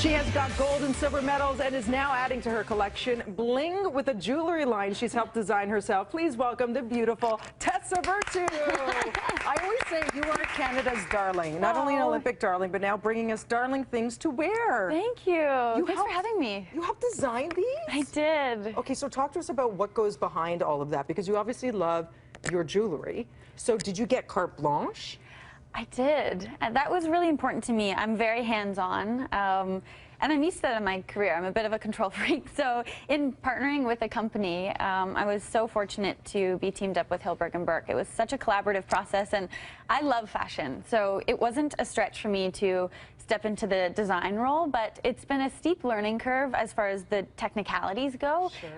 She has got gold and silver medals and is now adding to her collection bling with a jewelry line she's helped design herself. Please welcome the beautiful Tessa Virtue. I always say you are Canada's darling, not only an Olympic darling, but now bringing us darling things to wear. Thank you. Thanks for having me. You helped design these? I did. Okay, so talk to us about what goes behind all of that, because you obviously love your jewelry. So did you get carte blanche? I did. And that was really important to me. I'm very hands-on. And I'm used to that in my career. I'm a bit of a control freak. So in partnering with a company, I was so fortunate to be teamed up with Hilberg & Berk. It was such a collaborative process, and I love fashion. So it wasn't a stretch for me to step into the design role, but it's been a steep learning curve as far as the technicalities go. Sure.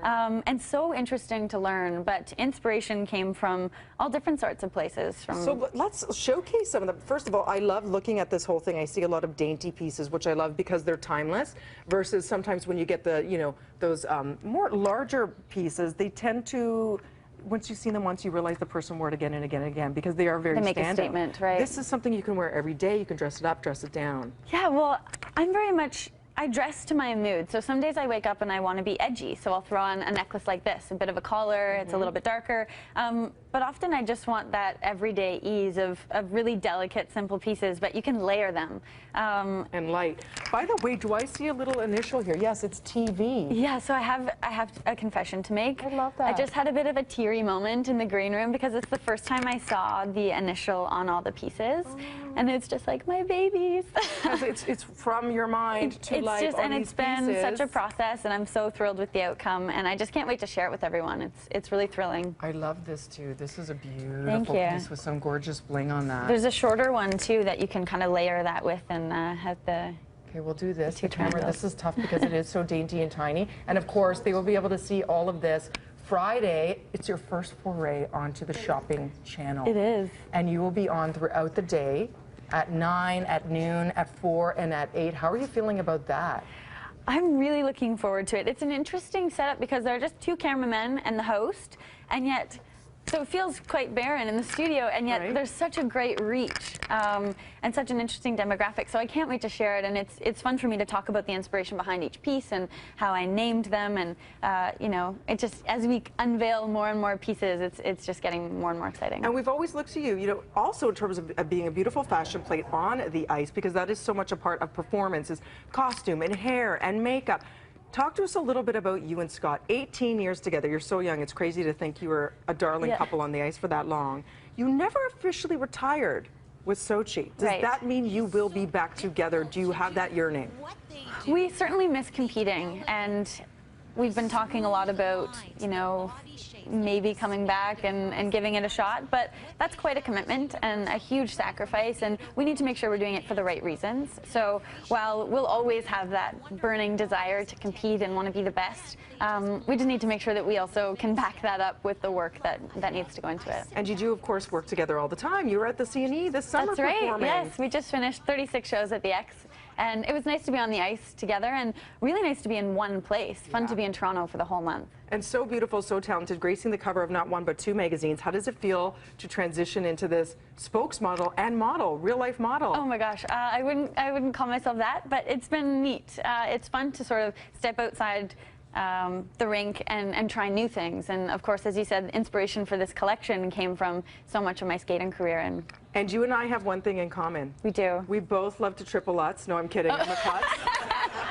And so interesting to learn, but inspiration came from all different sorts of places. So let's showcase some of them. First of all, I love looking at this whole thing. I see a lot of dainty pieces, which I love because they're timeless, versus sometimes when you get the, you know, those more larger pieces, they tend to, once you've seen them once, you realize the person wore it again and again and again, because they are very They make a statement, right? This is something you can wear every day. You can dress it up, dress it down. Yeah, well, I'm very much, I dress to my mood. So some days I wake up and I want to be edgy, so I'll throw on a necklace like this, a bit of a collar, it's a little bit darker. But often I just want that everyday ease of really delicate, simple pieces, but you can layer them. And light. By the way, do I see a little initial here? Yes, it's TV. Yeah, so I have a confession to make. I love that. I just had a bit of a teary moment in the green room because it's the first time I saw the initial on all the pieces. And it's just like, my babies. it's from your mind to life. And it's been such a process, and I'm so thrilled with the outcome, and I just can't wait to share it with everyone. It's really thrilling. I love this too. This is a beautiful piece with some gorgeous bling on that. There's a shorter one too that you can kind of layer that with, and have the. Okay, we'll do this. Remember, this is tough because it is so dainty and tiny, and of course they will be able to see all of this Friday. It's your first foray onto the shopping channel. It is, and you will be on throughout the day. At 9, at noon, at 4, and at 8. How are you feeling about that? I'm really looking forward to it. It's an interesting setup because there are just 2 cameramen and the host, and yet, so it feels quite barren in the studio, and yet there's such a great reach and such an interesting demographic. So I can't wait to share it, and it's fun for me to talk about the inspiration behind each piece and how I named them, and you know, it just, as we unveil more and more pieces, it's just getting more and more exciting. And we've always looked to you, you know, also in terms of being a beautiful fashion plate on the ice, because that is so much a part of performance, is costume and hair and makeup. Talk to us a little bit about you and Scott. 18 years together. You're so young. It's crazy to think you were a darling couple on the ice for that long. You never officially retired with Sochi. Does that mean you will be back together? Do you have that yearning? We certainly miss competing, and we've been talking a lot about, you know, maybe coming back and giving it a shot, but that's quite a commitment and a huge sacrifice, and we need to make sure we're doing it for the right reasons. So while we'll always have that burning desire to compete and want to be the best, we just need to make sure that we also can back that up with the work that needs to go into it. And you do, of course, work together all the time. You were at the CNE this summer performing. Yes, we just finished 36 shows at the X, and it was nice to be on the ice together, and really nice to be in one place. Fun to be in Toronto for the whole month. And so beautiful, so talented, gracing the cover of not 1 but 2 magazines. How does it feel to transition into this spokesmodel and model, real life model? Oh my gosh, I wouldn't call myself that, but it's been neat. It's fun to sort of step outside the rink and try new things. And of course, as you said, inspiration for this collection came from so much of my skating career. And you and I have one thing in common. We do. We both love to triple Lutz. No, I'm kidding. I'm a klutz.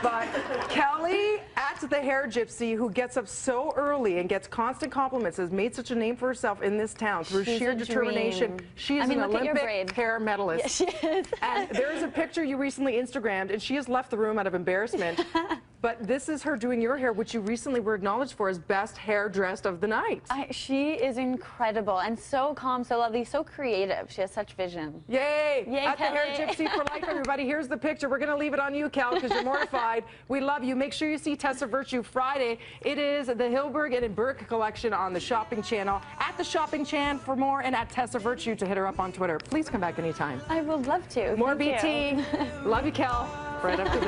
But Kelly at the Hair Gypsy, who gets up so early and gets constant compliments, has made such a name for herself in this town through sheer determination. She is an Olympic hair medalist. Yes, she is. And there is a picture you recently Instagrammed, and she has left the room out of embarrassment. But this is her doing your hair, which you recently were acknowledged for as best hair dressed of the night. She is incredible and so calm, so lovely, so creative. She has such vision. Yay! Yay, at Kelly. the Hair Gypsy for life, everybody. Here's the picture. We're going to leave it on you, Cal, because you're mortified. We love you. Make sure you see Tessa Virtue Friday. It is the Hilberg and Berk collection on the Shopping Channel. At the Shopping Chan for more, and at Tessa Virtue to hit her up on Twitter. Please come back anytime. I would love to. More Thank BT. you. Love you, Cal. Right after this.